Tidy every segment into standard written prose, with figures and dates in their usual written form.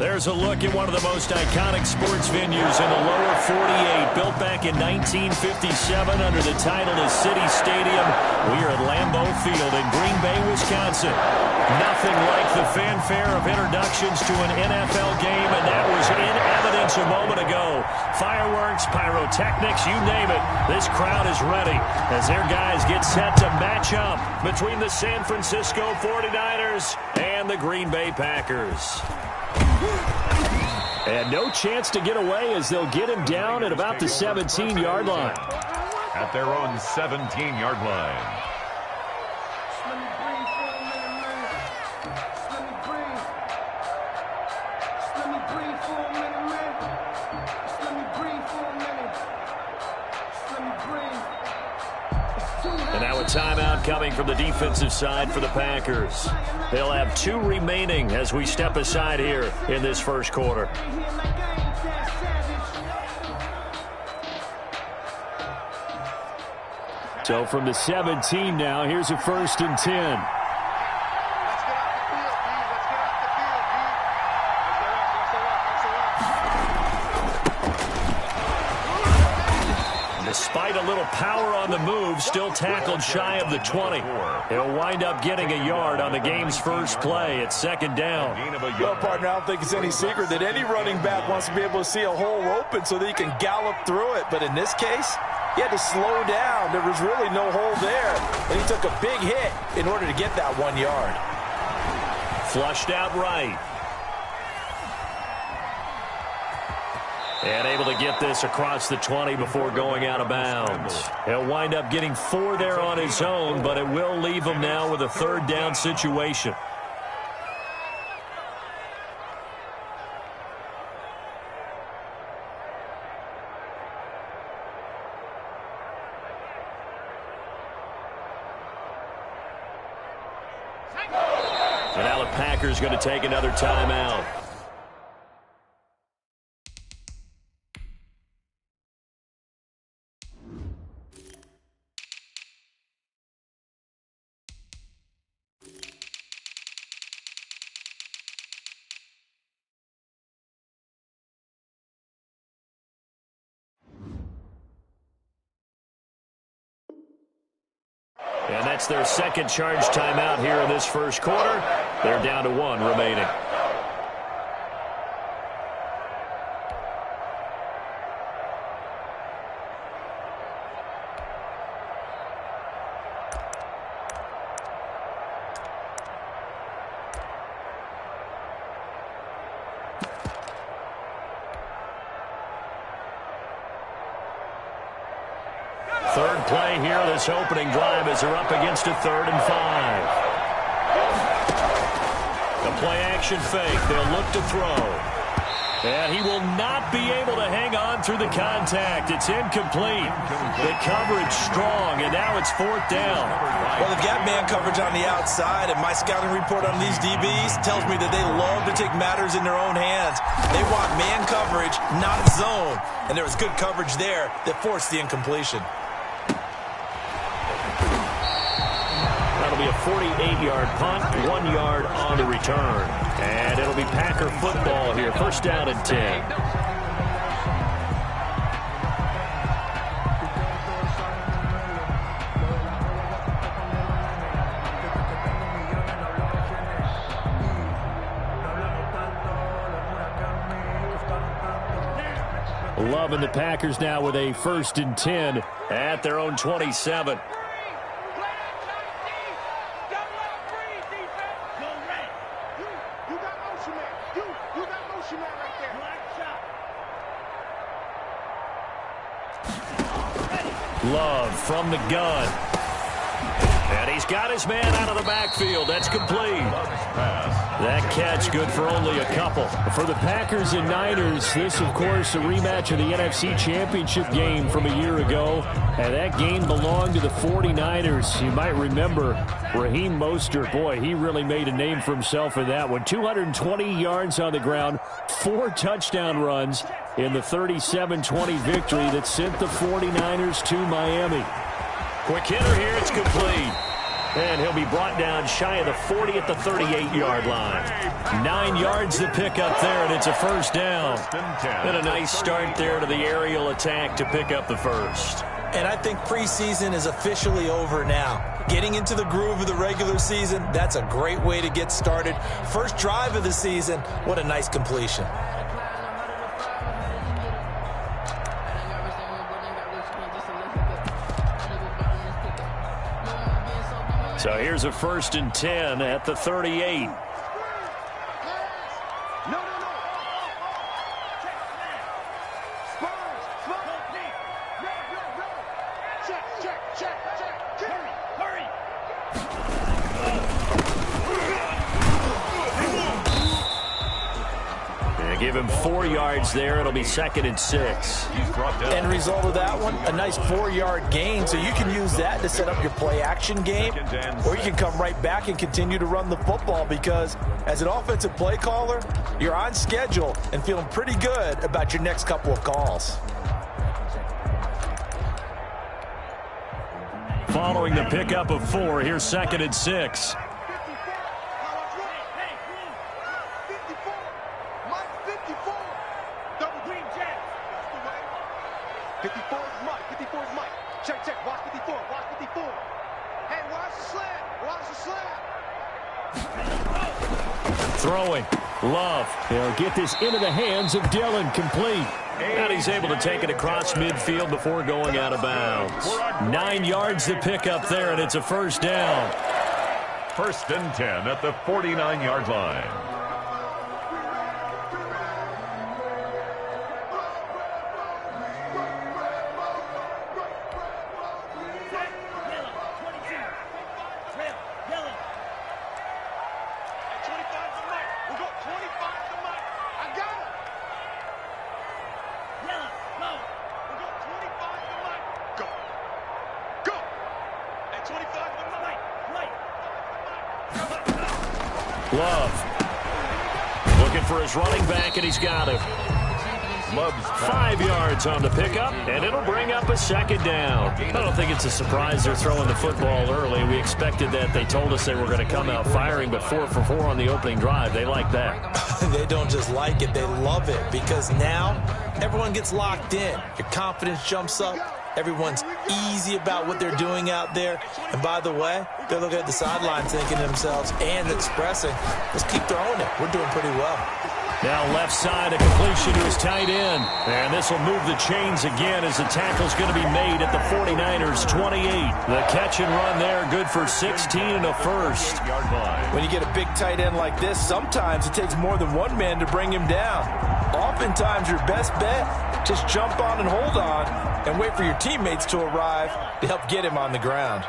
There's a look at one of the most iconic sports venues in the lower 48, built back in 1957 under the title of City Stadium. We are at Lambeau Field in Green Bay, Wisconsin. Nothing like the fanfare of introductions to an NFL game, and that was in evidence a moment ago. Fireworks, pyrotechnics, you name it. This crowd is ready as their guys get set to match up between the San Francisco 49ers and the Green Bay Packers. And no chance to get away as they'll get him down at about the 17-yard line. At their own 17-yard line. And now a timeout coming from the defensive side for the Packers. They'll have 2 remaining as we step aside here in this first quarter. So from the 17 now, here's a 1st and 10. Despite a little power on the move, still tackled shy of the 20. He'll wind up getting a yard on the game's first play at 2nd down. Well, partner, I don't think it's any secret that any running back wants to be able to see a hole open so that he can gallop through it. But in this case, he had to slow down. There was really no hole there. And he took a big hit in order to get that 1 yard. Flushed out right. And able to get this across the 20 before going out of bounds. He'll wind up getting 4 there on his own, but it will leave him now with a 3rd down situation. And now the Packers going to take another timeout. And that's their 2nd charge timeout here in this first quarter. They're down to 1 remaining. Third play here, this opening drive as they're up against a 3rd and 5. The play-action fake, they'll look to throw. And he will not be able to hang on through the contact. It's incomplete. The coverage strong, and now it's 4th down. Well, they've got man coverage on the outside, and my scouting report on these DBs tells me that they love to take matters in their own hands. They want man coverage, not zone. And there was good coverage there that forced the incompletion. That'll be a 48-yard punt, 1 yard on the return. And it'll be Packer football here, 1st down and 10. Loving the Packers now with a 1st and 10 at their own 27. Love from the gun. And he's got his man out of the backfield. That's complete. That catch good for only a couple. For the Packers and Niners, this, of course, a rematch of the NFC Championship game from a year ago. And that game belonged to the 49ers. You might remember Raheem Mostert. Boy, he really made a name for himself in that one. 220 yards on the ground, 4 touchdown runs in the 37-20 victory that sent the 49ers to Miami. Quick hitter here, it's complete. And he'll be brought down shy of the 40 at the 38-yard line. 9 yards to pick up there, and it's a first down. And a nice start there to the aerial attack to pick up the first. And I think preseason is officially over now. Getting into the groove of the regular season, that's a great way to get started. First drive of the season, what a nice completion. So here's a 1st and 10 at the 38. Give him 4 yards there. It'll be 2nd and 6. End result of that one, a nice 4-yard gain. So you can use that to set up your play-action game, or you can come right back and continue to run the football because as an offensive play caller, you're on schedule and feeling pretty good about your next couple of calls. Following the pickup of 4, here's 2nd and 6. Throwing. Love. They'll get this into the hands of Dillon, complete. And he's able to take it across midfield before going out of bounds. 9 yards to pick up there, and it's a first down. 1st and 10 at the 49-yard line. Love. Looking for his running back, and he's got him. 5 yards on the pickup, and it'll bring up a 2nd down. I don't think it's a surprise they're throwing the football early. We expected that. They told us they were going to come out firing, but 4 for 4 on the opening drive. They like that. They don't just like it, they love it, because now everyone gets locked in. Your confidence jumps up. Everyone's easy about what they're doing out there. And by the way, they're looking at the sideline thinking to themselves and expressing, let's keep throwing it. We're doing pretty well. Now left side, a completion to his tight end. And this will move the chains again as the tackle's going to be made at the 49ers' 28. The catch and run there, good for 16 and a first. When you get a big tight end like this, sometimes it takes more than one man to bring him down. Oftentimes your best bet, just jump on and hold on and wait for your teammates to arrive to help get him on the ground.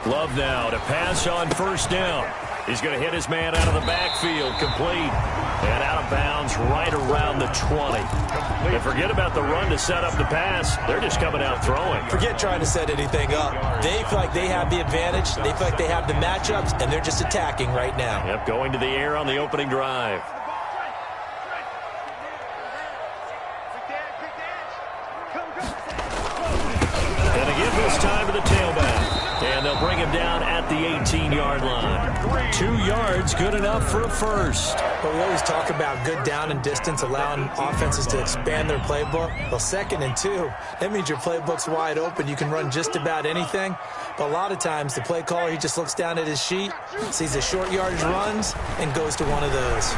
Love now to pass on 1st down. He's going to hit his man out of the backfield, complete. And out of bounds right around the 20. And forget about the run to set up the pass. They're just coming out throwing. Forget trying to set anything up. They feel like they have the advantage. They feel like they have the matchups, and they're just attacking right now. Yep, going to the air on the opening drive. And again this time to the tailback. And they'll bring him down at the 18-yard line. 2 yards, good enough for a first. But we always talk about good down and distance, allowing offenses to expand their playbook. Well, 2nd and 2, that means your playbook's wide open. You can run just about anything. But a lot of times, the play caller, he just looks down at his sheet, sees the short yardage runs, and goes to one of those.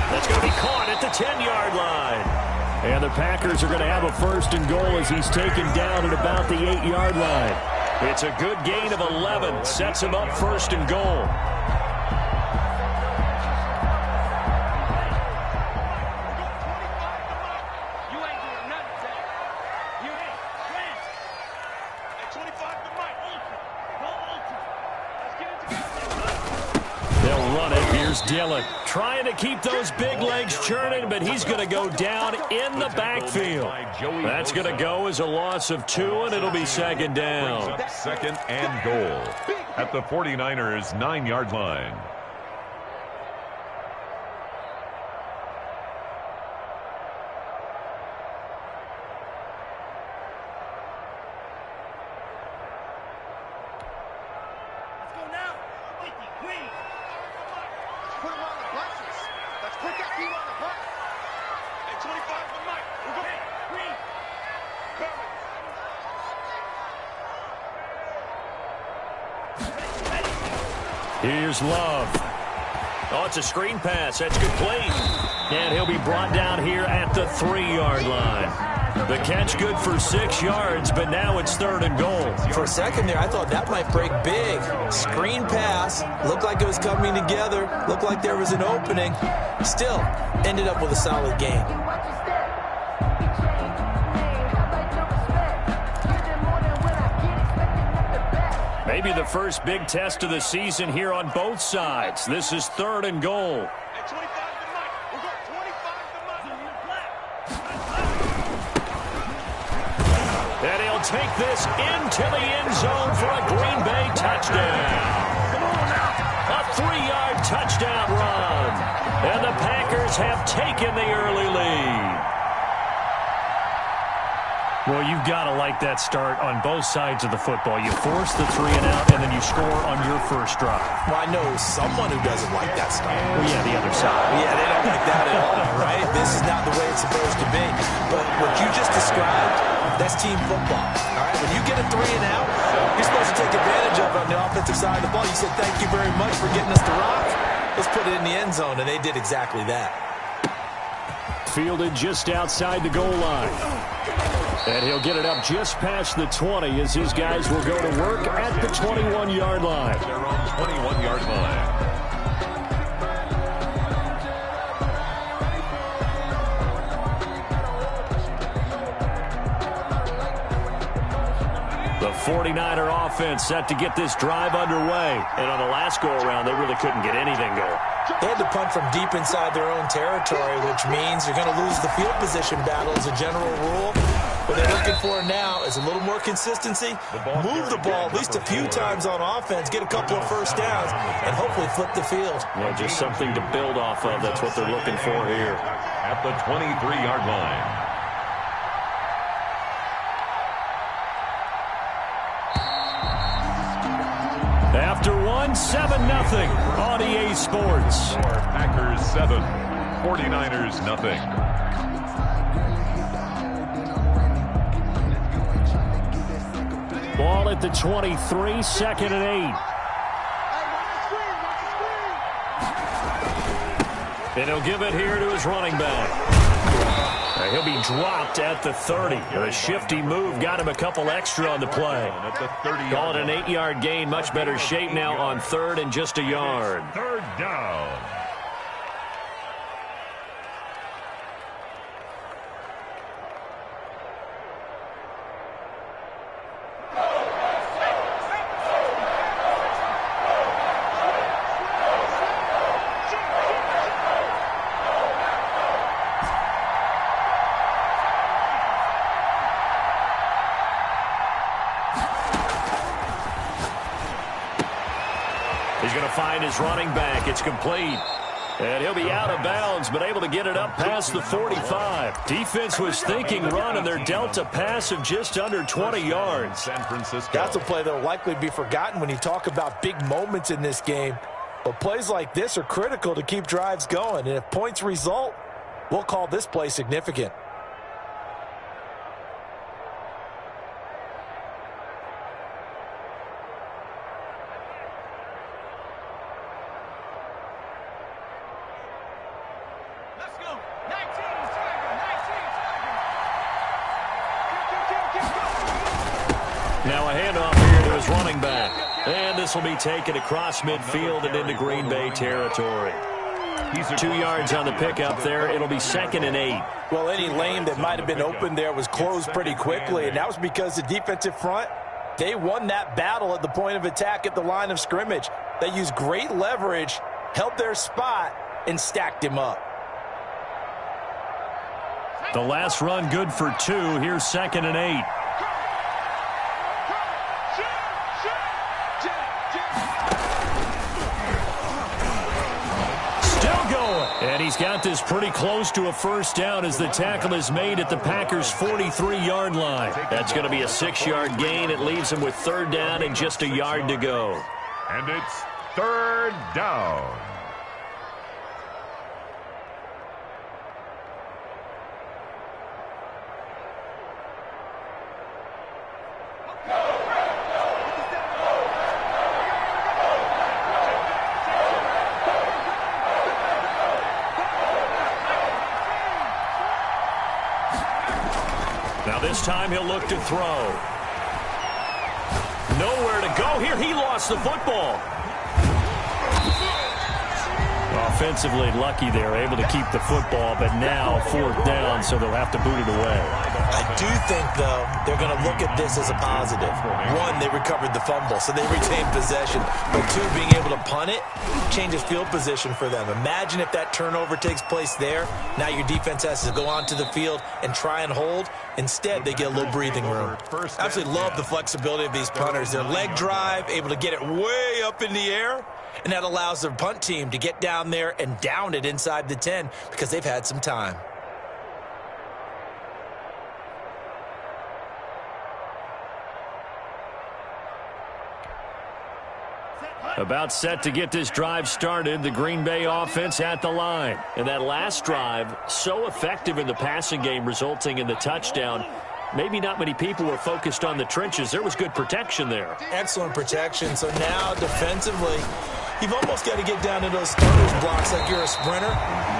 That's going to be caught at the 10-yard line. And the Packers are going to have a 1st and goal as he's taken down at about the 8-yard line. It's a good gain of 11. Sets him up 1st and goal. They'll run it. Here's Dillon trying to keep those big legs churning, but he's going to go down in the backfield. That's going to go as a loss of 2, and it'll be 2nd down. 2nd and goal at the 49ers' 9-yard line. Here's Love. Oh, it's a screen pass. That's complete. And he'll be brought down here at the 3-yard line. The catch good for 6 yards, but now it's 3rd and goal. For a second there, I thought that might break big. Screen pass. Looked like it was coming together. Looked like there was an opening. Still, ended up with a solid gain. Maybe the first big test of the season here on both sides. This is 3rd and goal. And he'll take this into the end zone for a Green Bay touchdown. A 3-yard touchdown run. And the Packers have taken the early lead. Well, you've got to like that start on both sides of the football. You force the 3 and out, and then you score on your first drive. Well, I know someone who doesn't like that start. Well, yeah, the other side. Yeah, they don't like that at all, right? This is not the way it's supposed to be. But what you just described, that's team football. All right, when you get a 3 and out, you're supposed to take advantage of it on the offensive side of the ball. You said, thank you very much for getting us the rock. Let's put it in the end zone, and they did exactly that. Fielded just outside the goal line. And he'll get it up just past the 20 as his guys will go to work at the 21-yard line. Their own 21-yard line. The 49er offense set to get this drive underway. And on the last go-around, they really couldn't get anything going. They had to punt from deep inside their own territory, which means you're going to lose the field position battle as a general rule. What they're looking for now is a little more consistency, move the ball at least a few times on offense, get a couple of first downs, and hopefully flip the field. Well, just something to build off of. That's what they're looking for here. At the 23-yard line. After one, 7-0 on EA Sports. Packers 7, 49ers nothing. Ball at the 23, 2nd and 8. And he'll give it here to his running back. He'll be dropped at the 30. A shifty move got him a couple extra on the play. Call it an 8-yard gain. Much better shape now on 3rd and just a yard. 3rd down. He's going to find his running back. It's complete. And he'll be out of bounds, but able to get it up past the 45. Defense was thinking run, and they're dealt a pass of just under 20 yards. San Francisco. That's a play that will likely be forgotten when you talk about big moments in this game. But plays like this are critical to keep drives going. And if points result, we'll call this play significant. Now a handoff here to his running back. And this will be taken across midfield and into Green Bay territory. 2 yards on the pickup there. It'll be 2nd and 8. Well, any lane that might have been open there was closed pretty quickly, and that was because the defensive front, they won that battle at the point of attack at the line of scrimmage. They used great leverage, held their spot, and stacked him up. The last run good for 2. Here's 2nd and 8. And he's got this pretty close to a first down as the tackle is made at the Packers' 43-yard line. That's going to be a 6-yard gain. It leaves him with 3rd down and just a yard to go. And it's 3rd down. This time he'll look to throw. Nowhere to go here. He lost the football. Offensively lucky they're able to keep the football, but now 4th down, so they'll have to boot it away. I do think, though, they're going to look at this as a positive. One, they recovered the fumble, so they retained possession. But two, being able to punt it changes field position for them. Imagine if that turnover takes place there. Now your defense has to go onto the field and try and hold. Instead, they get a little breathing room. I absolutely love the flexibility of these punters. Their leg drive, able to get it way up in the air. And that allows their punt team to get down there and down it inside the 10 because they've had some time. About set to get this drive started, the Green Bay offense at the line. And that last drive, so effective in the passing game, resulting in the touchdown. Maybe not many people were focused on the trenches. There was good protection there. Excellent protection. So now defensively, you've almost got to get down to those starters blocks like you're a sprinter.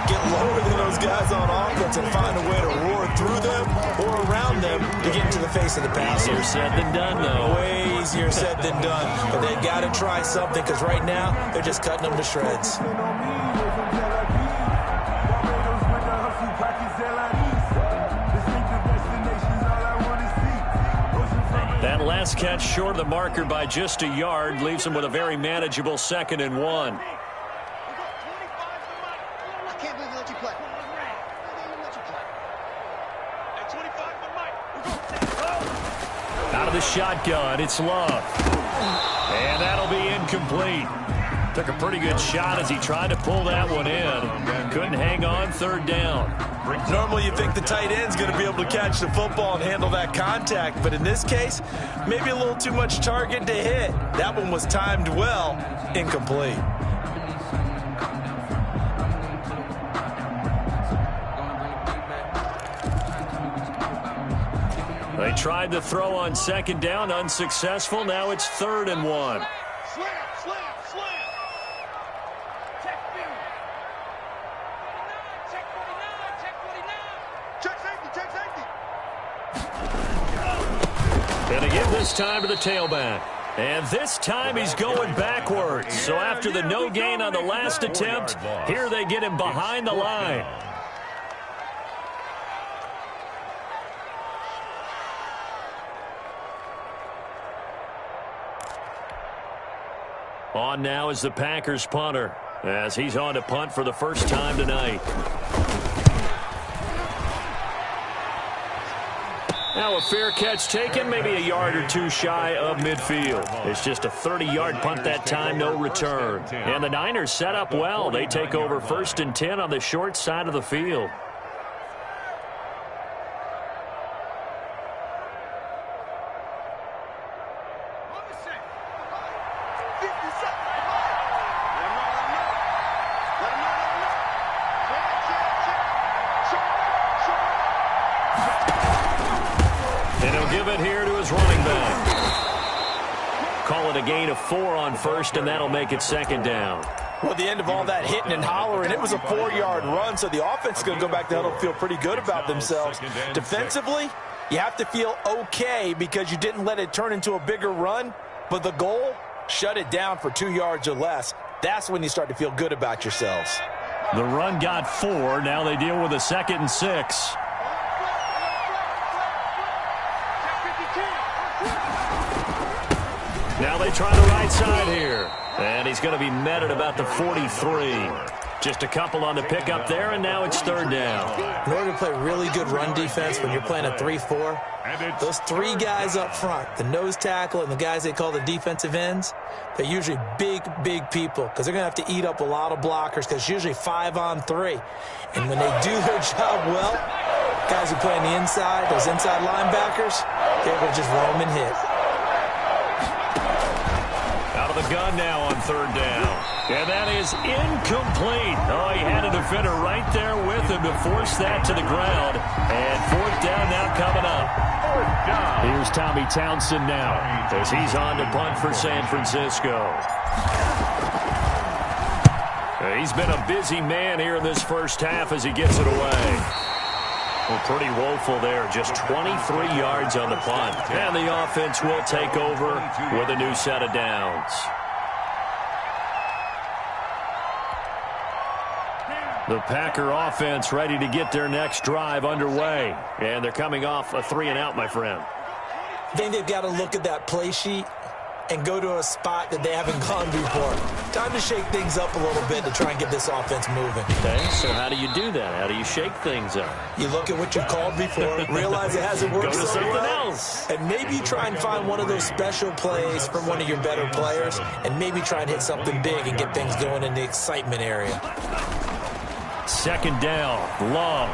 Get lower than those guys on offense and find a way to roar through them or around them to get into the face of the passer. Easier said than done, though. Way easier said than done. But they've got to try something because right now they're just cutting them to shreds. That last catch short of the marker by just a yard leaves him with a very manageable 2nd and 1. Out of the shotgun, it's Love. And that'll be incomplete. Took a pretty good shot as he tried to pull that one in. Couldn't hang on, 3rd down. Normally you think the tight end's going to be able to catch the football and handle that contact, but in this case, maybe a little too much target to hit. That one was timed well, incomplete. They tried to throw on 2nd down, unsuccessful. Now it's 3rd and 1. And again this time to the tailback. And this time he's going backwards. So after the no gain on the last attempt, here they get him behind the line. On now is the Packers punter as he's on to punt for the first time tonight. Now a fair catch taken, maybe a yard or two shy of midfield. It's just a 30-yard punt that time, no return. And the Niners set up well. They take over 1st and 10 on the short side of the field. A gain of 4 on 1st, and that'll make it 2nd down. Well, at the end of all that hitting and hollering, it was a 4-yard run, so the offense is going to go back to huddle and feel pretty good about themselves. Defensively, you have to feel okay because you didn't let it turn into a bigger run, but the goal, shut it down for 2 yards or less. That's when you start to feel good about yourselves. The run got 4. Now they deal with a 2nd and 6. Now they try the right side here. And he's going to be met at about the 43. Just a couple on the pickup there, and now it's 3rd down. In order to play really good run defense when you're playing a 3-4, those 3 guys up front, the nose tackle and the guys they call the defensive ends, they're usually big, big people because they're going to have to eat up a lot of blockers because it's usually 5 on 3. And when they do their job well, guys who play on the inside, those inside linebackers, they're able to just roam and hit. Out of the gun now on 3rd down. And that is incomplete. Oh, he had a defender right there with him to force that to the ground. And 4th down now coming up. Here's Tommy Townsend now as he's on to punt for San Francisco. He's been a busy man here in this first half as he gets it away. Well, pretty woeful there. Just 23 yards on the punt. And the offense will take over with a new set of downs. The Packer offense ready to get their next drive underway. And they're coming off a 3-and-out, my friend. I think they've got to look at that play sheet and go to a spot that they haven't gone before. Time to shake things up a little bit to try and get this offense moving. Okay, so how do you do that? How do you shake things up? You look at what you've called before, realize it hasn't worked Go to so something well, else. and maybe you try and find one of those special plays from one of your better players, and maybe try and hit something big and get things going in the excitement area. Second down, Love.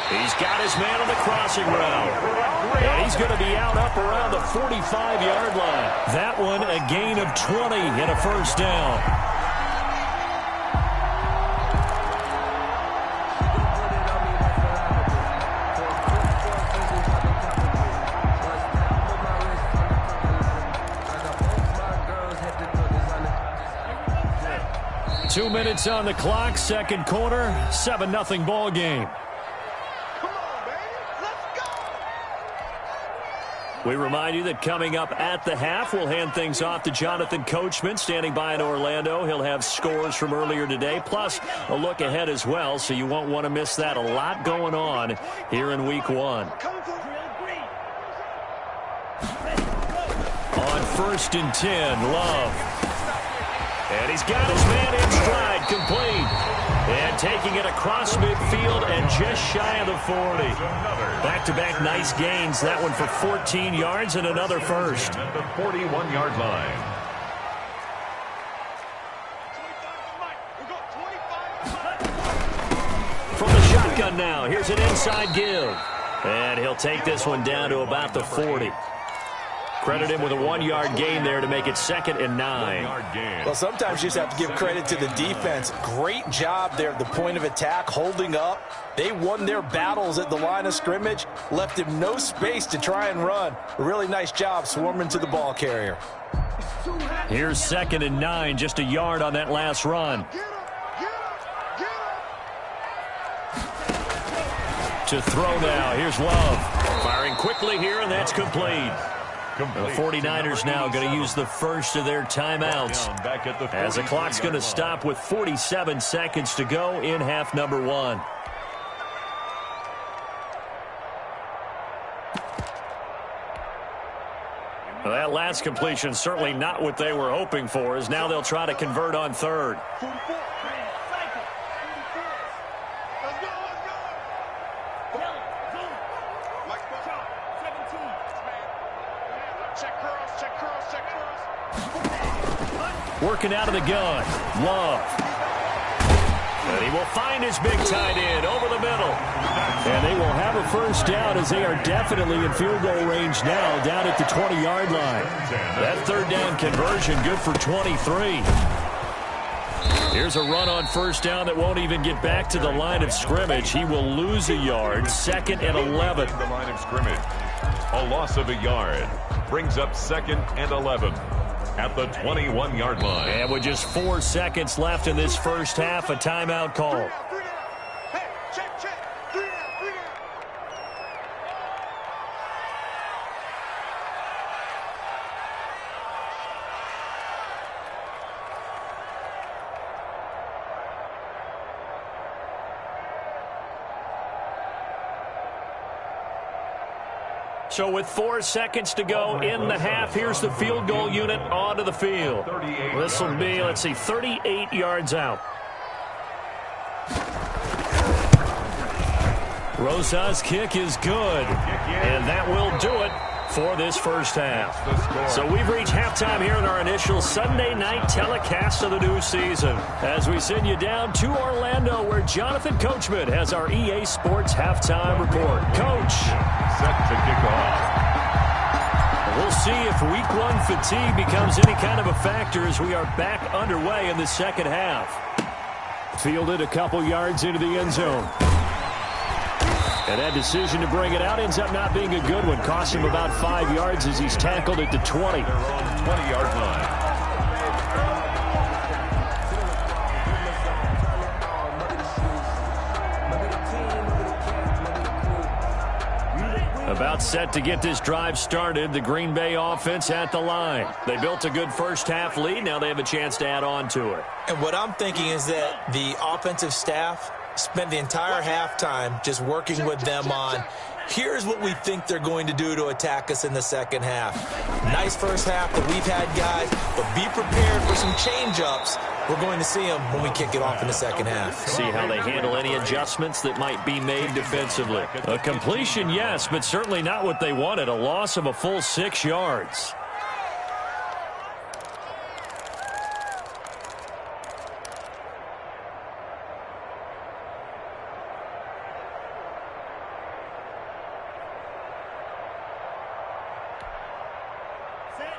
He's got his man on the crossing route. And he's going to be out up around the 45-yard line. That one a gain of 20 and a first down. Two minutes on the clock, second quarter, 7-0 ball game. We remind you that coming up at the half, we'll hand things off to Jonathan Coachman, standing by in Orlando. He'll have scores from earlier today, plus a look ahead as well, so you won't want to miss that. A lot going on here in Week 1. On 1st and 10, Love. And he's got his man in stride, complete. And taking it across midfield and just shy of the 40. Back-to-back nice gains. That one for 14 yards and another first. At the 41-yard line. From the shotgun now, here's an inside give. And he'll take this one down to about the 40. Credit him with a 1-yard gain there to make it 2nd and 9. Well, sometimes you just have to give credit to the defense. Great job there at the point of attack, holding up. They won their battles at the line of scrimmage, left him no space to try and run. A really nice job swarming to the ball carrier. Here's 2nd and 9, just a yard on that last run. To throw now, here's Love. Firing quickly here, and that's complete. The 49ers now going to use the first of their timeouts as the clock's going to stop with 47 seconds to go in half number 1. Well, that last completion certainly not what they were hoping for, as now they'll try to convert on 3rd. Working out of the gun, Love. And he will find his big tight end over the middle. And they will have a first down as they are definitely in field goal range now down at the 20-yard line. That 3rd down conversion good for 23. Here's a run on first down that won't even get back to the line of scrimmage. He will lose a yard, 2nd and 11. The line of scrimmage. A loss of a yard brings up 2nd and 11. At the 21-yard line. And with just 4 seconds left in this first half, a timeout call. So with 4 seconds to go in the half, here's the field goal unit onto the field. This will be, let's see, 38 yards out. Rosa's kick is good, and that will do it for this first half. So we've reached halftime here in our initial Sunday night telecast of the new season as we send you down to Orlando, where Jonathan Coachman has our EA Sports halftime report. Coach. Set to kick off. We'll see if week 1 fatigue becomes any kind of a factor as we are back underway in the second half. Fielded a couple yards into the end zone. And that decision to bring it out ends up not being a good one. Cost him about 5 yards as he's tackled at the 20. 20-yard line. About set to get this drive started. The Green Bay offense at the line. They built a good first-half lead. Now they have a chance to add on to it. And what I'm thinking is that the offensive staff spent the entire halftime just working with them on, here's what we think they're going to do to attack us in the second half. Nice first half that we've had, guys, but be prepared for some change-ups. We're going to see them when we kick it off in the second half. See how they handle any adjustments that might be made defensively. A completion, yes, but certainly not what they wanted. A loss of a full 6 yards.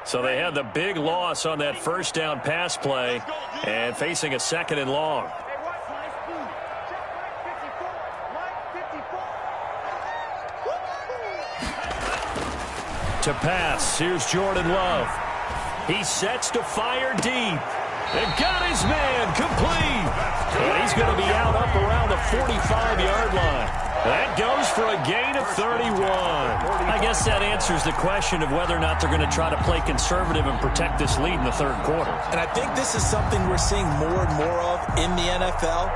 So they had the big loss on that first down pass play and facing a second and long. To pass, here's Jordan Love. He sets to fire deep. And got his man complete. And he's going to be out up around the 45-yard line. That goes for a gain of 31. I guess that answers the question of whether or not they're going to try to play conservative and protect this lead in the third quarter. And I think this is something we're seeing more and more of in the NFL.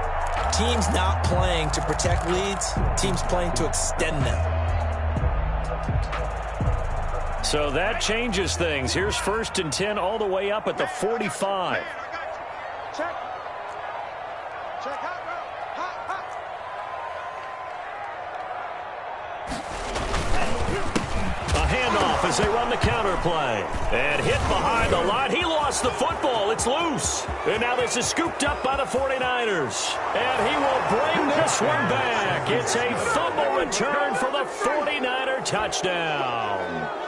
Teams not playing to protect leads, teams playing to extend them. So that changes things. Here's 1st and 10 all the way up at the 45. Check. Check. Hot. A handoff as they run the counter play. And hit behind the line. He lost the football. It's loose. And now this is scooped up by the 49ers. And he will bring this one back. It's a fumble return for the 49er touchdown.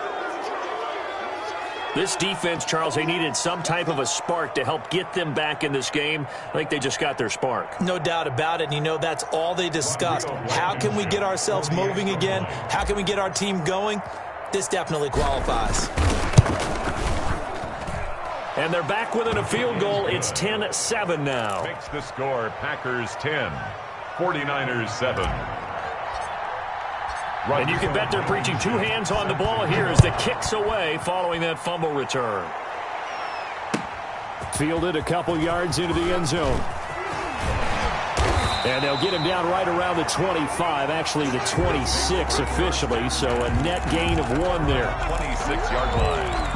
This defense, Charles, they needed some type of a spark to help get them back in this game. I think they just got their spark. No doubt about it. And you know, that's all they discussed. How can we get ourselves moving again? How can we get our team going? This definitely qualifies. And they're back within a field goal. It's 10-7 now. Makes the score Packers 10, 49ers 7. And you can bet they're preaching 2 hands on the ball here as the kick's away following that fumble return. Fielded a couple yards into the end zone. And they'll get him down right around the 25, actually the 26 officially, so a net gain of 1 there. 26-yard line.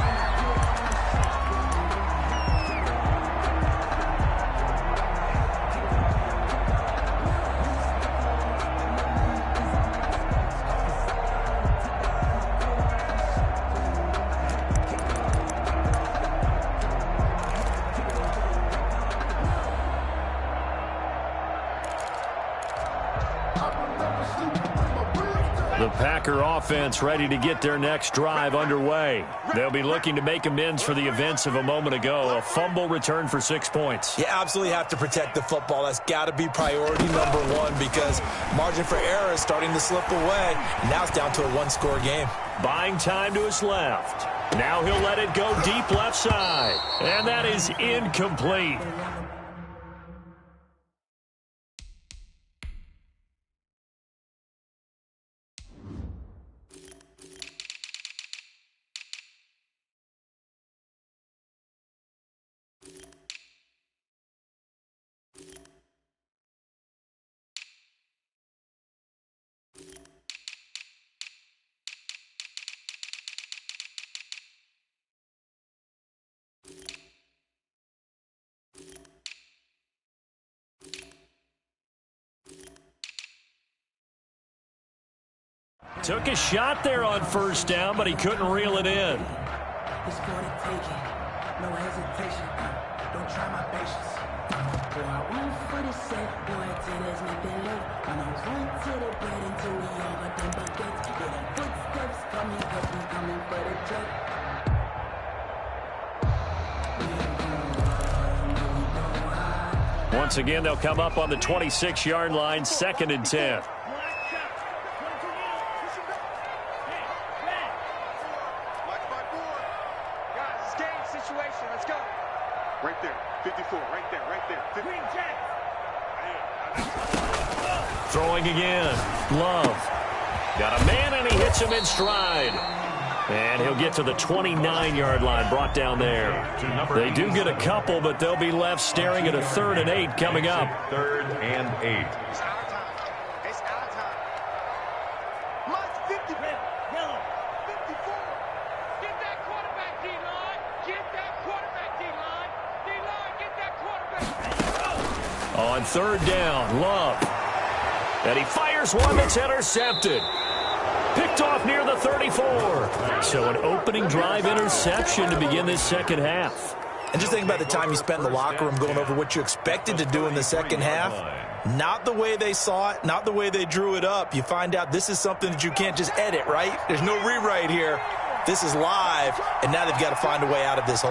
The Packer offense ready to get their next drive underway. They'll be looking to make amends for the events of a moment ago. A fumble return for 6 points. You absolutely have to protect the football. That's got to be priority number 1 because margin for error is starting to slip away. Now it's down to a 1-score game. Buying time to his left. Now he'll let it go deep left side. And that is incomplete. Took a shot there on first down, but he couldn't reel it in. It's for the taking. No hesitation. Don't try my patience. Boy, I went for the safe. Boy, till there's nothing left. And I run to the bed until we all got them buckets. Yeah, them footsteps coming, cause we coming for the check. Once again, they'll come up on the 26-yard line, 2nd and 10. Right there, 54, right there. 50. Green Jack. Throwing again. Love. Got a man, and he hits him in stride. And he'll get to the 29-yard line, brought down there. They do get a couple, but they'll be left staring at a 3rd and 8 coming up. 3rd and 8. It's our time. It's our time. Must 50. Yellow. 54. Get that quarterback, D-line. Get that quarterback, D-line. D-line, get that quarterback. On 3rd down, Love. And he fires one that's intercepted. Picked off near the 34. So an opening drive interception to begin this second half. And just think about the time you spent in the locker room going over what you expected to do in the second half. Not the way they saw it, not the way they drew it up. You find out this is something that you can't just edit, right? There's no rewrite here. This is live, and now they've got to find a way out of this hole.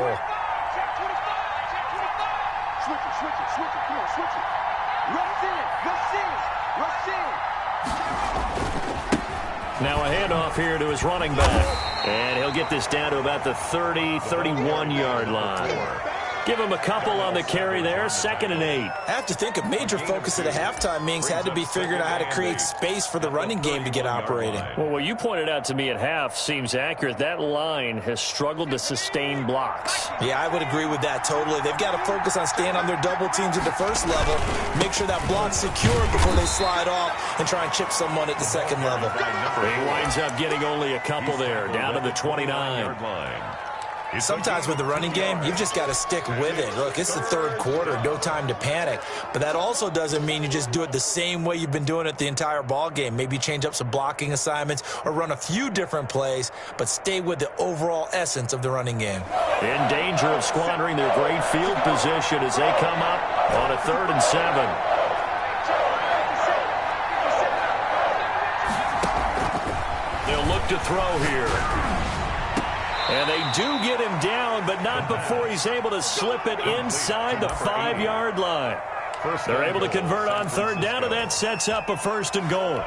Switch it, switch it, switch it. Come on, switch it. Rush in, rush in, rush in. Now a handoff here to his running back. And he'll get this down to about the 30, 31-yard line. Give him a couple on the carry there, 2nd and 8. I have to think a major focus at a halftime means had to be figuring out how to create space for the running game to get operating. Well, what you pointed out to me at half seems accurate. That line has struggled to sustain blocks. Yeah, I would agree with that totally. They've got to focus on staying on their double teams at the first level, make sure that block's secure before they slide off and try and chip someone at the second level. He winds up getting only a couple there, down to the 29. Sometimes with the running game, you've just got to stick with it. Look, it's the 3rd quarter, no time to panic. But that also doesn't mean you just do it the same way you've been doing it the entire ball game. Maybe change up some blocking assignments or run a few different plays, but stay with the overall essence of the running game. In danger of squandering their great field position as they come up on a 3rd and 7. They'll look to throw here. And they do get him down, but not before he's able to slip it inside the 5-yard line. They're able to convert on 3rd down, and that sets up a 1st and goal.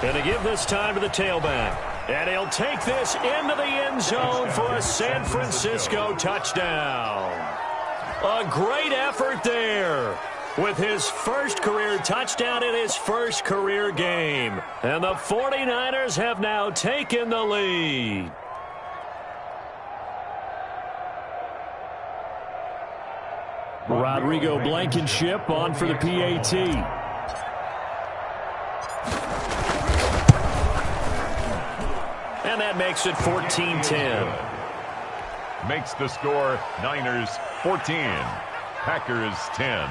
And to give this time to the tailback. And he'll take this into the end zone for a San Francisco touchdown. A great effort there with his first career touchdown in his first career game. And the 49ers have now taken the lead. Rodrigo Blankenship on for the PAT. And that makes it 14-10. Makes the score Niners 14, Packers 10.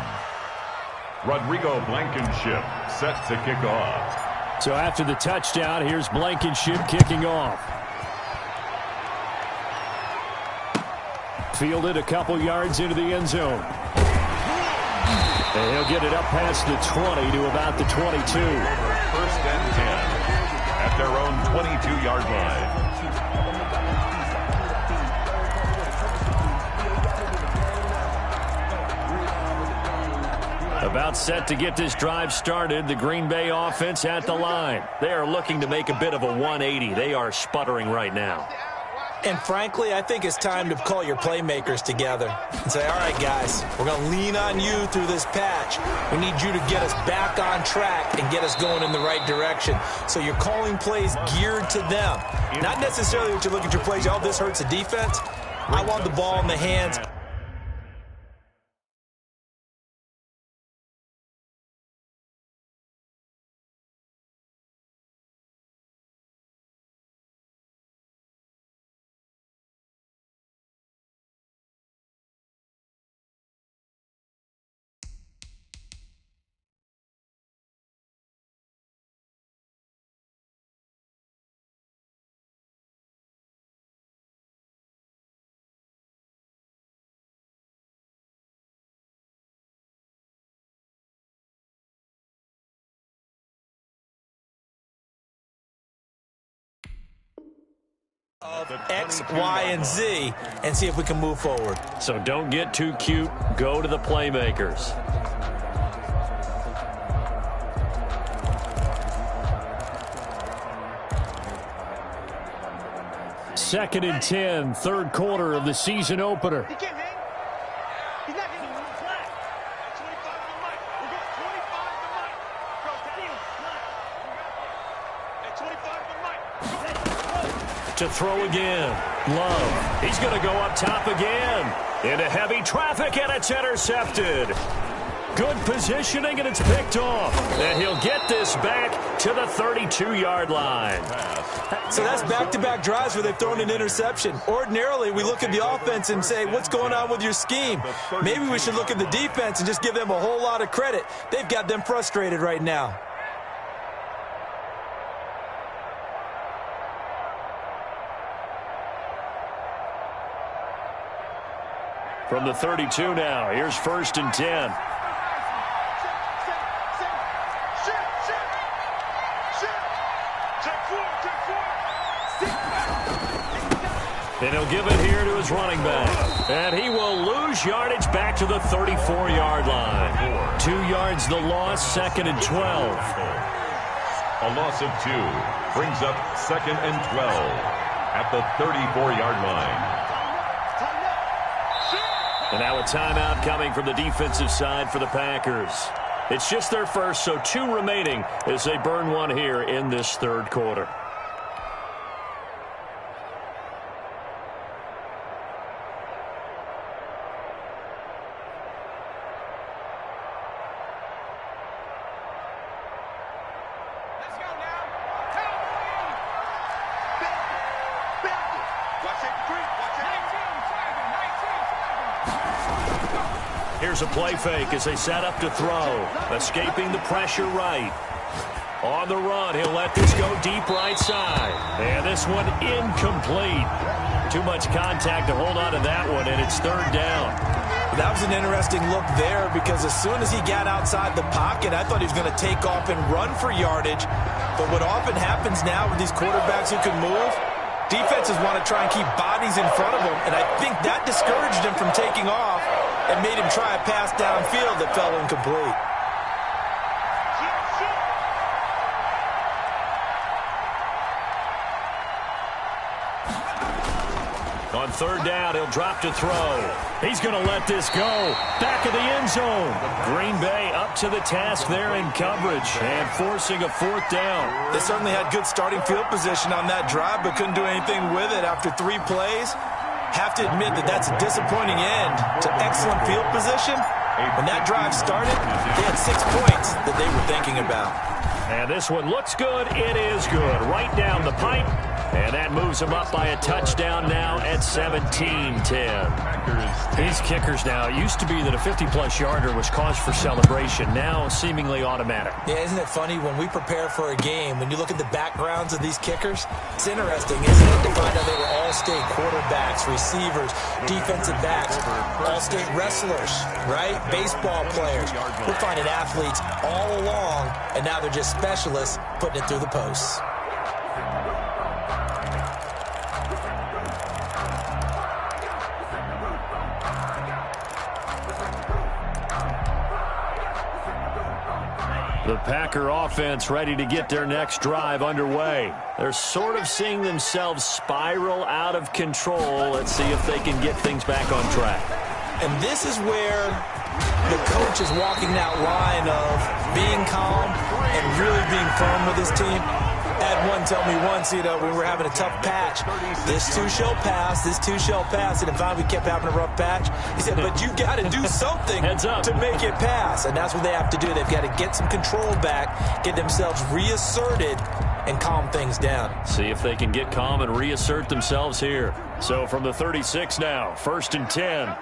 Rodrigo Blankenship set to kick off. So after the touchdown, here's Blankenship kicking off. Fielded a couple yards into the end zone. And he'll get it up past the 20 to about the 22. 1st and 10 at their own 22-yard line. About set to get this drive started. The Green Bay offense at the line. They are looking to make a bit of a 180. They are sputtering right now. And frankly, I think it's time to call your playmakers together and say, all right, guys, we're going to lean on you through this patch. We need you to get us back on track and get us going in the right direction. So you're calling plays geared to them. Not necessarily what you look at your plays, oh, this hurts the defense. I want the ball in the hands of X, Y, and Z and see if we can move forward. So don't get too cute. Go to the playmakers. Second and 10, third quarter of the season opener. He can't hang. He's not getting flat. 25 to Mike. We're going 25 to Mike. Go, At 25 to Mike. To throw again. Love. He's going to go up top again. Into heavy traffic, and it's intercepted. Good positioning, and it's picked off. And he'll get this back to the 32-yard line. So that's back-to-back drives where they've thrown an interception. Ordinarily, we look at the offense and say, what's going on with your scheme? Maybe we should look at the defense and just give them a whole lot of credit. They've got them frustrated right now. From the 32 now, here's first and 10. And he'll give it here to his running back. And he will lose yardage back to the 34-yard line. 2 yards the loss, second and 12. A loss of 2 brings up second and 12 at the 34-yard line. And now a timeout coming from the defensive side for the Packers. It's just their first, so 2 remaining as they burn one here in this third quarter. Here's a play fake as they set up to throw. Escaping the pressure right. On the run, he'll let this go deep right side. And this one incomplete. Too much contact to hold on to that one, and it's third down. That was an interesting look there because as soon as he got outside the pocket, I thought he was going to take off and run for yardage. But what often happens now with these quarterbacks who can move, defenses want to try and keep bodies in front of them, and I think that discouraged him from taking off and made him try a pass downfield that fell incomplete. On third down, he'll drop to throw. He's going to let this go. Back of the end zone. Green Bay up to the task there in coverage and forcing a fourth down. They certainly had good starting field position on that drive, but couldn't do anything with it after 3 plays. Have to admit that that's a disappointing end to excellent field position. When that drive started, they had 6 points that they were thinking about. And this one looks good. It is good. Right down the pipe. And that moves them up by a touchdown now at 17-10. These kickers now, it used to be that a 50-plus yarder was cause for celebration. Now seemingly automatic. Yeah, isn't it funny when we prepare for a game, when you look at the backgrounds of these kickers, it's interesting, isn't it, to find out they were all-state quarterbacks, receivers, defensive backs, all-state wrestlers, right? Baseball players. We're finding athletes all along, and now they're just specialists putting it through the posts. The Packer offense ready to get their next drive underway. They're sort of seeing themselves spiral out of control. Let's see if they can get things back on track. And this is where the coach is walking that line of being calm and really being firm with his team. Had one tell me once, when we were having a tough patch, this too shall pass, this too shall pass, and if we kept having a rough patch, he said, but you got to do something to make it pass, and that's what they have to do. They've got to get some control back, get themselves reasserted, and calm things down. See if they can get calm and reassert themselves here. So from the 36 now, first and 10.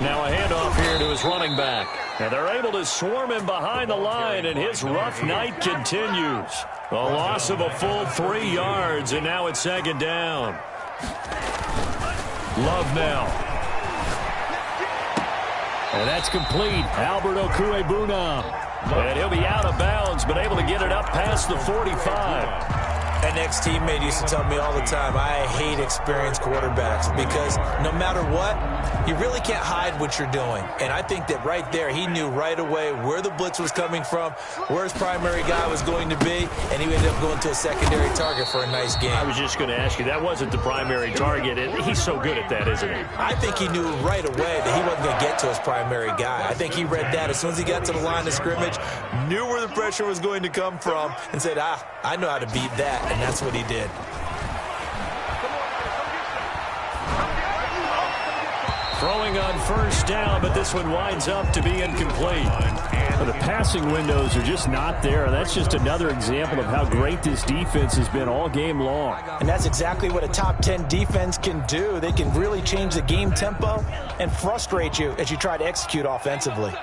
Now a handoff here to his running back. And they're able to swarm him behind the line, and his rough night continues. A loss of a full 3 yards, and now it's second down. Love now. And that's complete. Albert Okwuegbunam. And he'll be out of bounds, but able to get it up past the 45. An ex-teammate used to tell me all the time, I hate experienced quarterbacks because no matter what, you really can't hide what you're doing. And I think that right there, he knew right away where the blitz was coming from, where his primary guy was going to be, and he ended up going to a secondary target for a nice game. I was just going to ask you, that wasn't the primary target. He's so good at that, isn't he? I think he knew right away that he wasn't going to get to his primary guy. I think he read that as soon as he got to the line of scrimmage, knew where the pressure was going to come from, and said, I know how to beat that. And that's what he did. Throwing on first down, but this one winds up to be incomplete. Well, the passing windows are just not there. That's just another example of how great this defense has been all game long. And that's exactly what a top 10 defense can do. They can really change the game tempo and frustrate you as you try to execute offensively.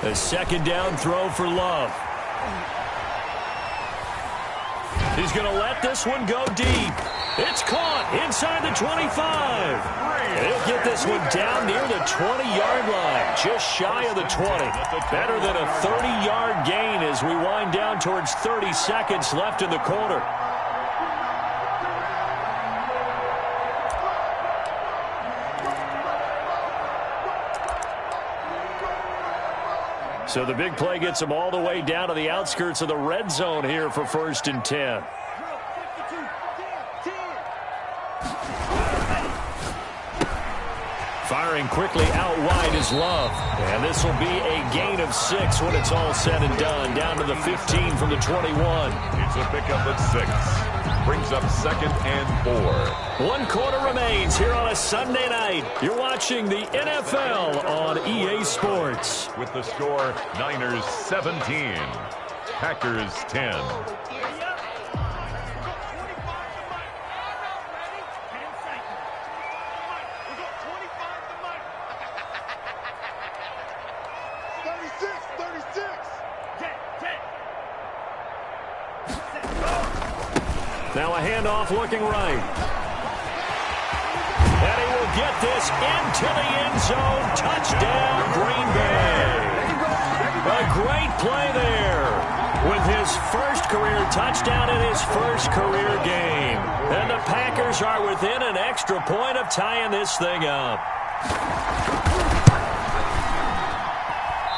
A second down throw for Love. He's going to let this one go deep. It's caught inside the 25. He'll get this one down near the 20-yard line, just shy of the 20. Better than a 30-yard gain as we wind down towards 30 seconds left in the quarter. So the big play gets him all the way down to the outskirts of the red zone here for 1st and 10. Firing quickly out wide is Love. And this will be a gain of 6 when it's all said and done. Down to the 15 from the 21. It's a pickup at 6. Brings up 2nd and 4. 1 quarter remains here on a Sunday night. You're watching the NFL on EA Sports. With the score, Niners 17, Packers 10. Now a handoff looking right. And he will get this into the end zone. Touchdown, Green Bay. A great play there with his first career touchdown in his first career game. And the Packers are within an extra point of tying this thing up.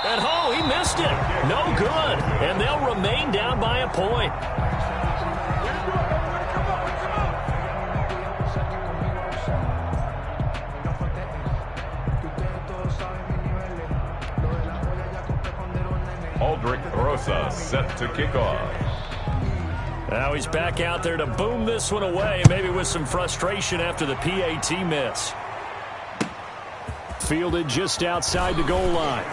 And oh, he missed it. No good. And they'll remain down by a point. Aldrich Rosa set to kick off. Now he's back out there to boom this one away, maybe with some frustration after the PAT miss. Fielded just outside the goal line.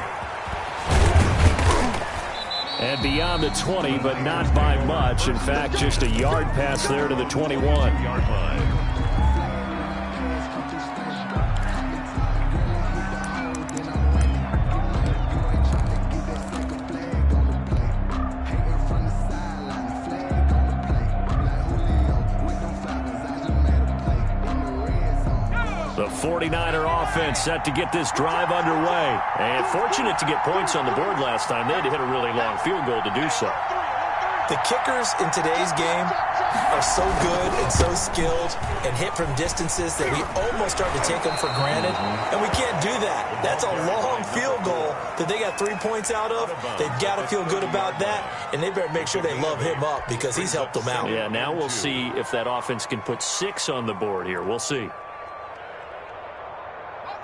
And beyond the 20, but not by much. In fact, just a yard pass there to the 21-yard line. The 49er offense set to get this drive underway. And fortunate to get points on the board last time. They had to hit a really long field goal to do so. The kickers in today's game are so good and so skilled and hit from distances that we almost start to take them for granted. And we can't do that. That's a long field goal that they got 3 points out of. They've got to feel good about that, and they better make sure they love him up because he's helped them out. Yeah, now we'll see if that offense can put 6 on the board here. We'll see.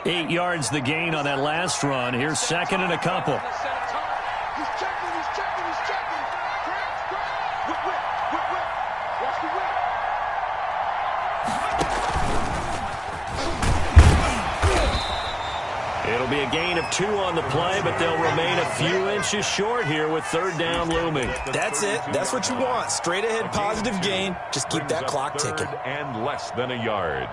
8 yards the gain on that last run. Here's 2nd and a couple. He's checking. Watch the whip. It'll be a gain of of 2 on the play, but they'll remain a few inches short here with third down looming. That's it. That's what you want. Straight ahead positive gain. Just keep that clock ticking. And less than a yard.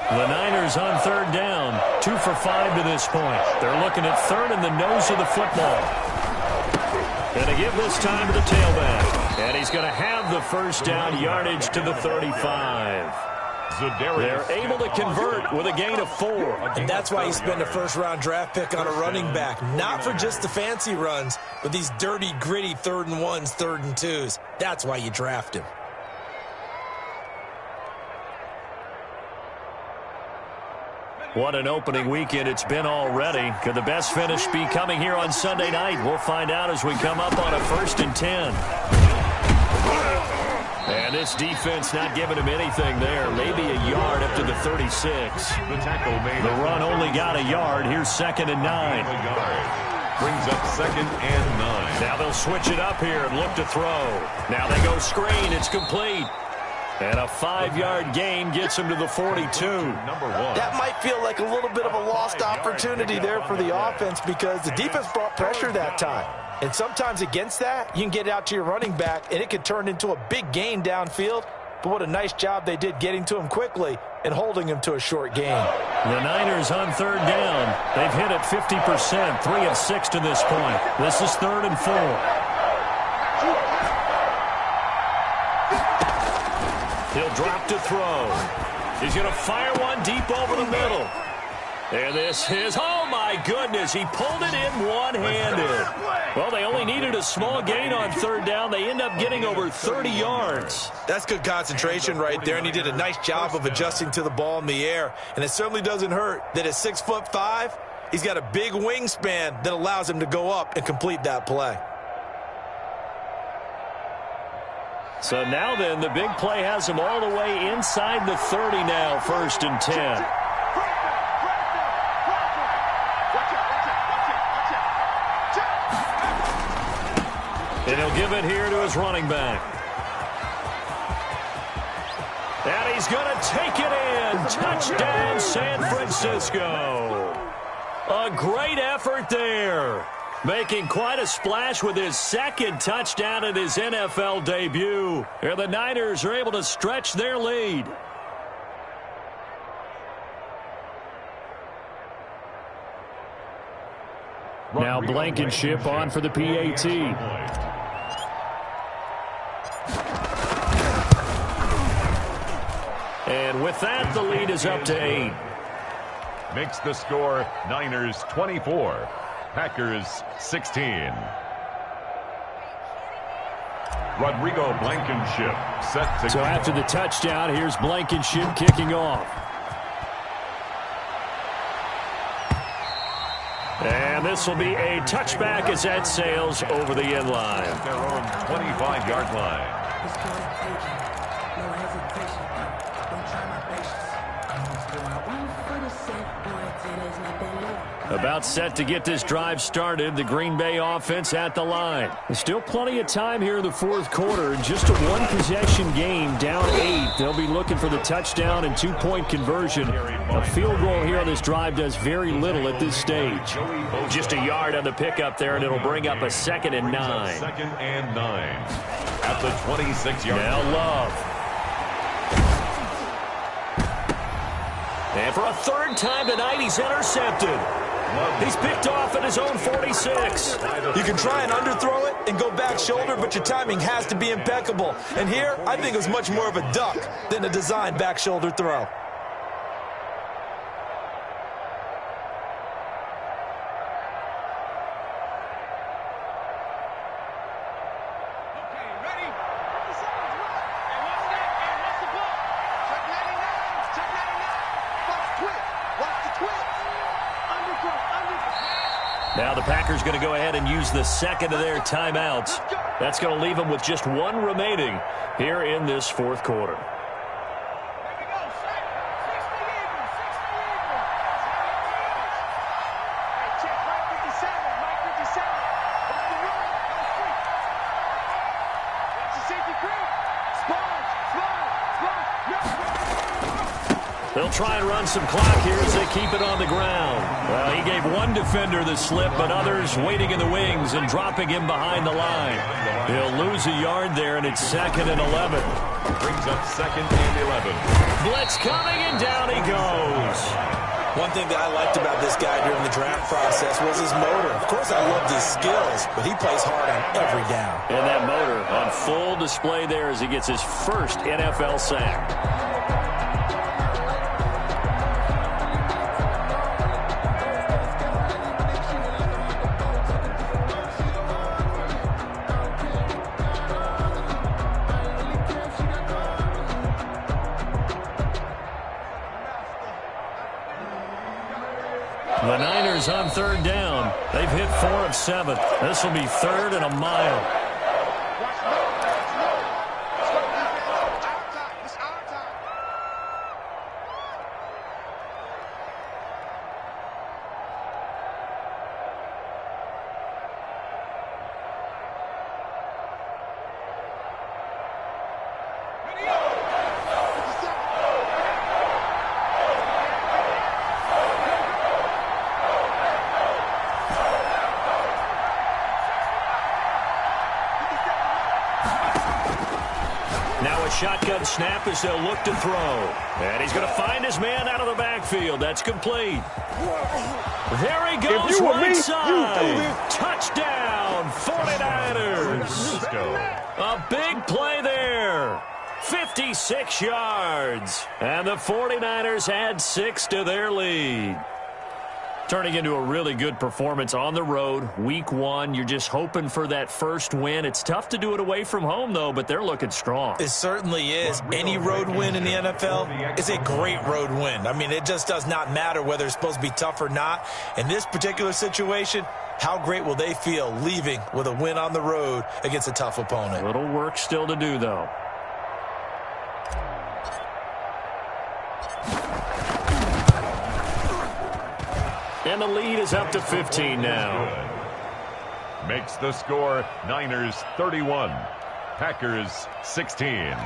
The Niners on third down, 2 for 5 to this point. They're looking at third in the nose of the football. Going to give this time to the tailback. And he's going to have the first down yardage to the 35. They're able to convert with a gain of 4. And that's why you spend a first-round draft pick on a running back. Not for just the fancy runs, but these dirty, gritty 3rd and 1s, 3rd and 2s. That's why you draft him. What an opening weekend it's been already. Could the best finish be coming here on Sunday night? We'll find out as we come up on a 1st and 10. And this defense not giving him anything there. Maybe a yard up to the 36. The run only got a yard. Here's 2nd and 9. Brings up 2nd and 9. Now they'll switch it up here and look to throw. Now they go screen. It's complete. And a 5-yard gain gets him to the 42. Number 1. That might feel like a little bit of a lost opportunity there for the offense because the defense brought pressure that time. And sometimes against that, you can get out to your running back, and it could turn into a big gain downfield. But what a nice job they did getting to him quickly and holding him to a short gain. The Niners on third down. They've hit it 50%, 3 of 6 to this point. This is 3rd and 4. He'll drop to throw. He's going to fire one deep over the middle. And this is, oh my goodness, he pulled it in one-handed. Well, they only needed a small gain on third down. They end up getting over 30 yards. That's good concentration right there, and he did a nice job of adjusting to the ball in the air. And it certainly doesn't hurt that at 6'5", he's got a big wingspan that allows him to go up and complete that play. So now then, the big play has him all the way inside the 30 now, 1st and 10. And he'll give it here to his running back. And he's going to take it in. Touchdown, San Francisco. A great effort there. Making quite a splash with his 2nd touchdown in his NFL debut. And the Niners are able to stretch their lead. Now Blankenship on for the PAT. And with that, the lead is up to 8. Makes the score Niners 24, Packers 16. Rodrigo Blankenship set to So after the touchdown, here's Blankenship kicking off. And this will be a touchback as that sails over the end line. their own 25-yard line. About set to get this drive started. The Green Bay offense at the line. There's still plenty of time here in the 4th quarter. Just a 1-possession game, down 8. They'll be looking for the touchdown and 2-point conversion. A field goal here on this drive does very little at this stage. Just a yard on the pickup there, and it'll bring up a 2nd and 9. 2nd and 9 at the 26-yard line. Now Love. And for a 3rd time tonight, he's intercepted. He's picked off at his own 46. You can try and underthrow it and go back shoulder, but your timing has to be impeccable. And here, I think it was much more of a duck than a designed back shoulder throw. Now the Packers going to go ahead and use the 2nd of their timeouts. That's going to leave them with just 1 remaining here in this 4th quarter. They'll try and run some clock here as they keep it on the ground. Well, he gave one defender the slip, but others waiting in the wings and dropping him behind the line. He'll lose a yard there, and it's 2nd and 11. Brings up 2nd and 11. Blitz coming, and down he goes. One thing that I liked about this guy during the draft process was his motor. Of course, I loved his skills, but he plays hard on every down. And that motor on full display there as he gets his first NFL sack. The Niners on 3rd down. They've hit 4 of 7. This will be 3rd and a mile. Shotgun snap as they'll look to throw. And he's going to find his man out of the backfield. That's complete. There he goes, right side. Touchdown, 49ers. A big play there. 56 yards. And the 49ers add 6 to their lead. Turning into a really good performance on the road. Week 1, you're just hoping for that first win. It's tough to do it away from home, though, but they're looking strong. It certainly is. Any road win in the NFL is a great road win. I mean, it just does not matter whether it's supposed to be tough or not. In this particular situation, how great will they feel leaving with a win on the road against a tough opponent? A little work still to do, though. And the lead is up to 15 now. Makes the score Niners 31, Packers 16.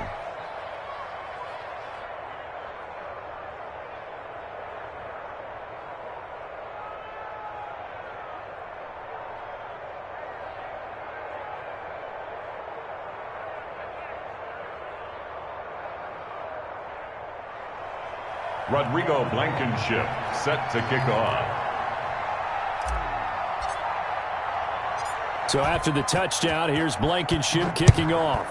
Rodrigo Blankenship set to kick off. So after the touchdown, here's Blankenship kicking off.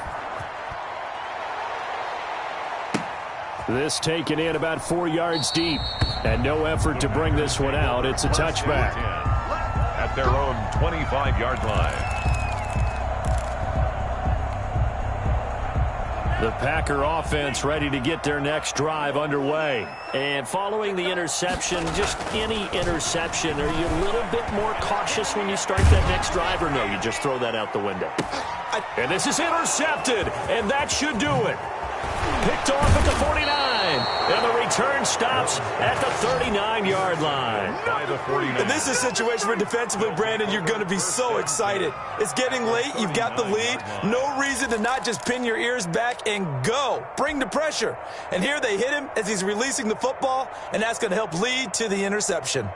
This taken in about 4 yards deep. And no effort to bring this one out. It's a touchback. At their own 25-yard line. The Packer offense ready to get their next drive underway. And following the interception, just any interception, are you a little bit more cautious when you start that next drive, or no, you just throw that out the window? And this is intercepted, and that should do it. Picked off at the 49, and the return stops at the 39-yard line. By the 49. And this is a situation where defensively, Brandon, you're going to be so excited. It's getting late. You've got the lead. No reason to not just pin your ears back and go. Bring the pressure. And here they hit him as he's releasing the football, and that's going to help lead to the interception.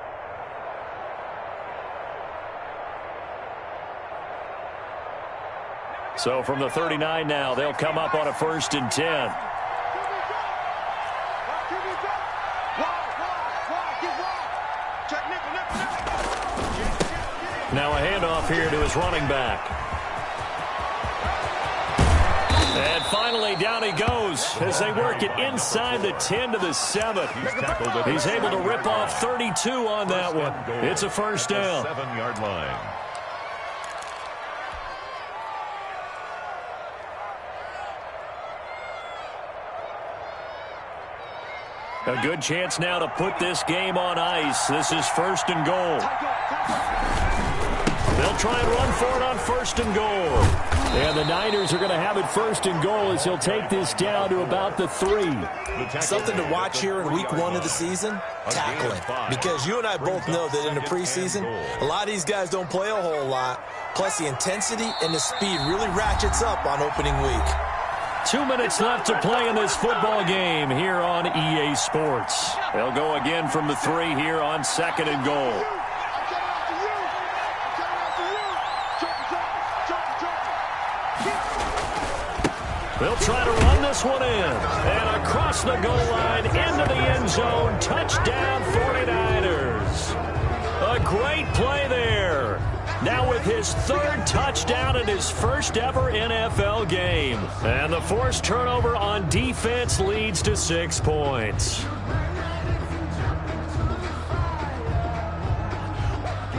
So from the 39 now, they'll come up on a 1st and 10. Now a handoff here to his running back. And finally, down he goes as they work it inside the 10 to the 7. He's able to rip off 32 on that one. It's a first down. 7-yard line. A good chance now to put this game on ice. This is 1st and goal. They'll try and run for it on 1st and goal. And the Niners are going to have it 1st and goal as he'll take this down to about the 3. Something to watch here in week 1 of the season, tackling. Because you and I both know that in the preseason, a lot of these guys don't play a whole lot. Plus the intensity and the speed really ratchets up on opening week. 2 minutes left to play in this football game here on EA Sports. They'll go again from the 3 here on 2nd and goal. They'll try to run this one in. And across the goal line into the end zone. Touchdown 49ers. A great play there. Now with his 3rd touchdown in his first ever NFL game. And the forced turnover on defense leads to 6 points.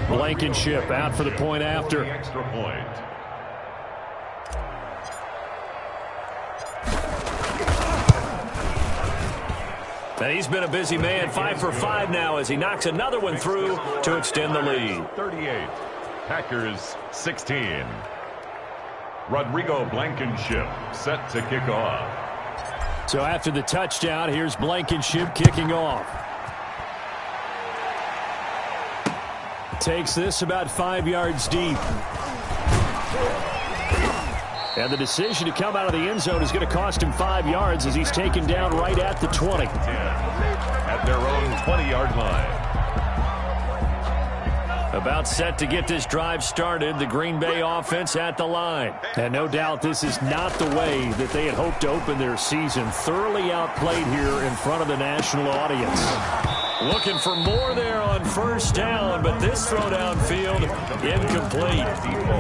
Blankenship out for the point after. Extra point. And he's been a busy man, 5 for 5 now as he knocks another one through to extend the lead. 38. Packers 16. Rodrigo Blankenship set to kick off. So after the touchdown, here's Blankenship kicking off. Takes this about 5 yards deep. And the decision to come out of the end zone is going to cost him 5 yards as he's taken down right at the 20. At their own 20-yard line. About set to get this drive started, the Green Bay offense at the line. And no doubt this is not the way that they had hoped to open their season. Thoroughly outplayed here in front of the national audience. Looking for more there on 1st down, but this throw downfield incomplete.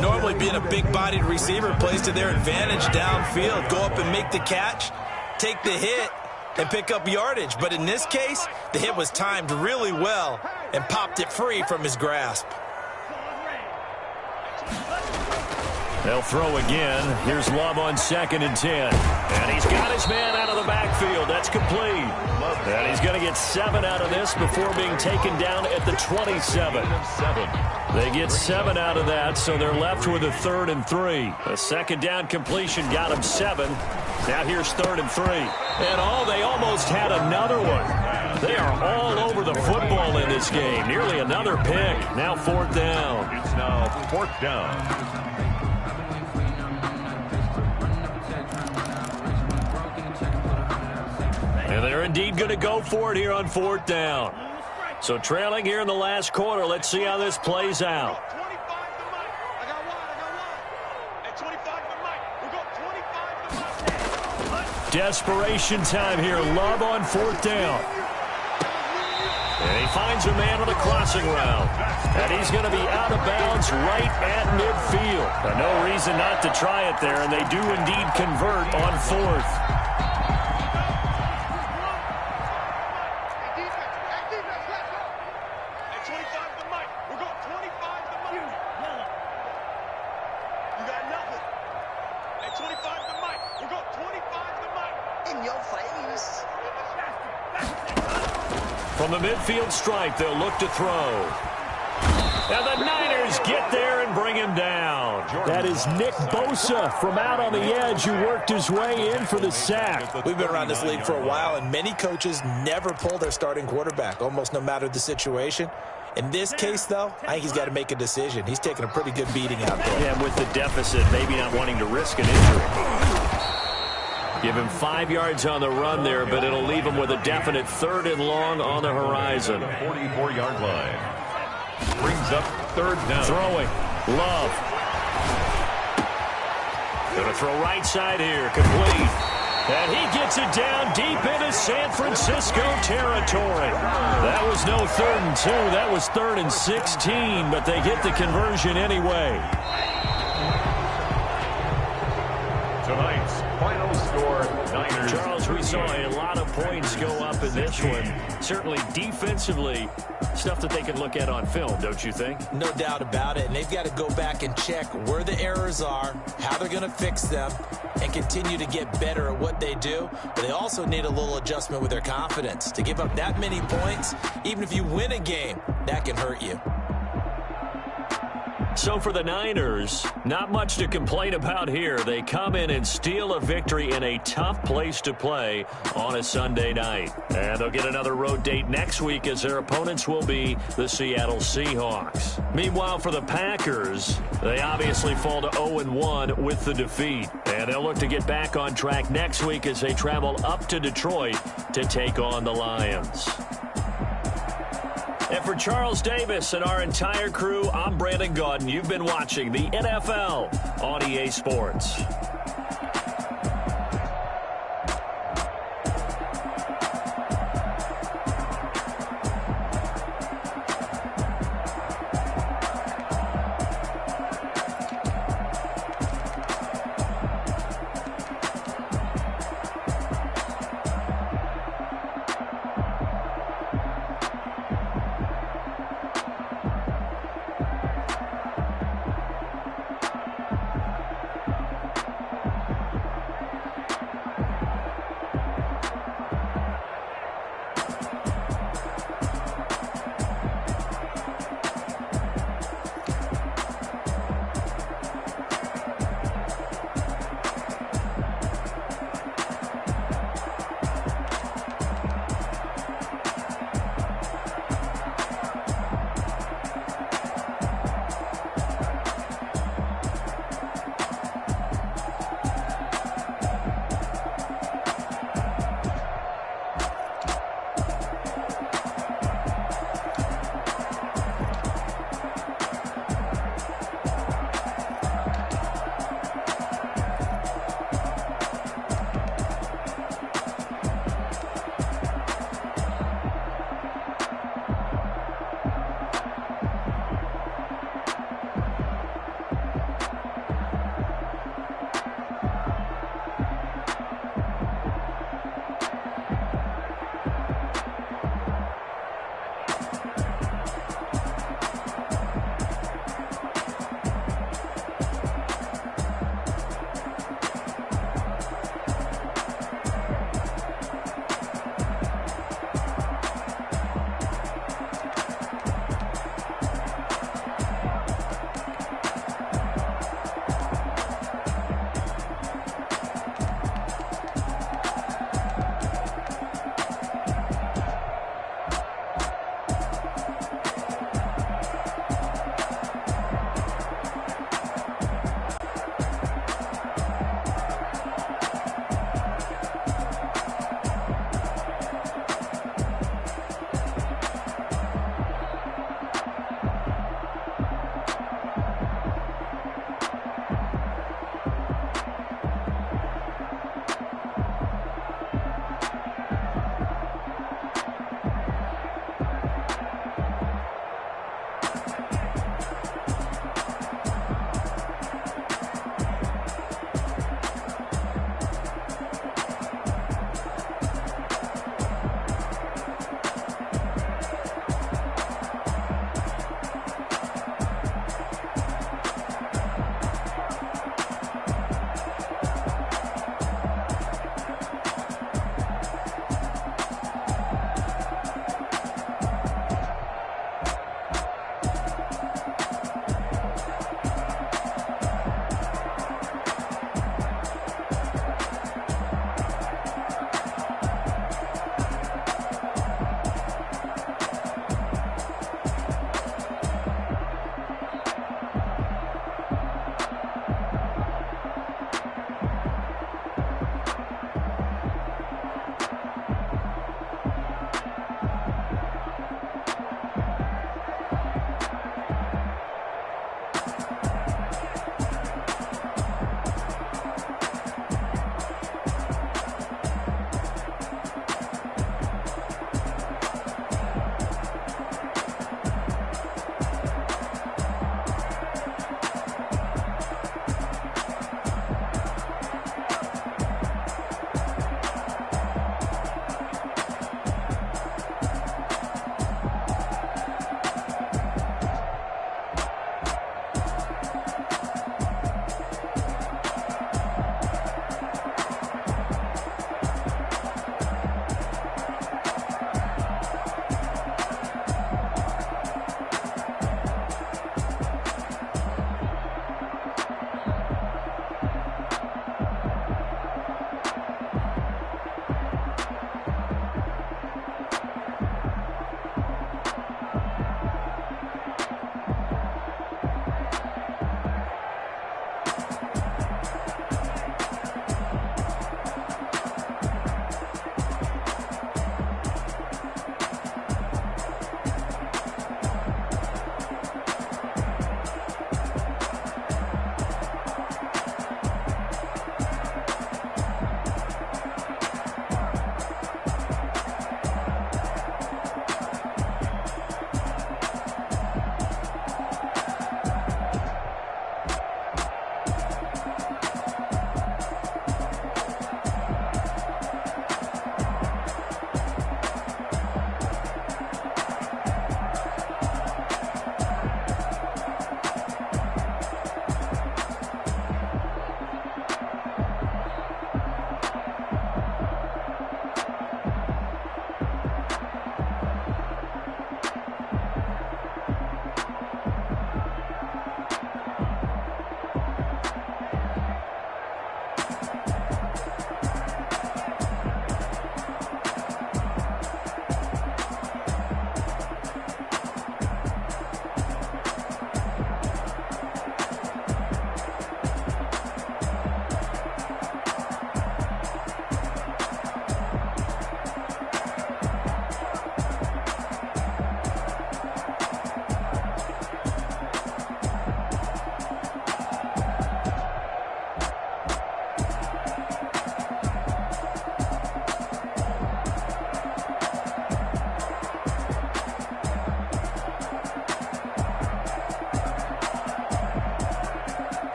Normally being a big-bodied receiver plays to their advantage downfield. Go up and make the catch, take the hit, and pick up yardage. But in this case, the hit was timed really well and popped it free from his grasp. They'll throw again. Here's Love on 2nd and 10. And he's got his man out of the backfield. That's complete. And he's going to get 7 out of this before being taken down at the 27. They get 7 out of that, so they're left with a 3rd and 3. A 2nd down completion got him 7. Now here's 3rd and 3. And they almost had another one. They are all over the football in this game. Nearly another pick. Now 4th down. It's now 4th down. And they're indeed going to go for it here on 4th down. So trailing here in the last quarter. Let's see how this plays out. Desperation time here. Love on 4th down. And he finds a man on the crossing route. And he's going to be out of bounds right at midfield. No reason not to try it there, and they do indeed convert on 4th. From the midfield stripe, they'll look to throw. And the Niners get there and bring him down. That is Nick Bosa from out on the edge who worked his way in for the sack. We've been around this league for a while, and many coaches never pull their starting quarterback, almost no matter the situation. In this case, though, I think he's got to make a decision. He's taking a pretty good beating out there. Yeah, with the deficit, maybe not wanting to risk an injury. Give him 5 yards on the run there, but it'll leave him with a definite 3rd and long on the horizon. 44-yard line. Brings up 3rd down. Throwing. Love. Going to throw right side here. Complete. And he gets it down deep into San Francisco territory. That was no 3rd and 2. That was 3rd and 16, but they get the conversion anyway. Tonight's final score, Niners. Charles, we saw a lot of points go up in this one. Certainly defensively, stuff that they can look at on film, don't you think? No doubt about it. And they've got to go back and check where the errors are, how they're going to fix them, and continue to get better at what they do. But they also need a little adjustment with their confidence. To give up that many points, even if you win a game, that can hurt you. So for the Niners, not much to complain about here. They come in and steal a victory in a tough place to play on a Sunday night. And they'll get another road date next week as their opponents will be the Seattle Seahawks. Meanwhile, for the Packers, they obviously fall to 0-1 with the defeat. And they'll look to get back on track next week as they travel up to Detroit to take on the Lions. And for Charles Davis and our entire crew, I'm Brandon Gaudin. You've been watching the NFL on EA Sports.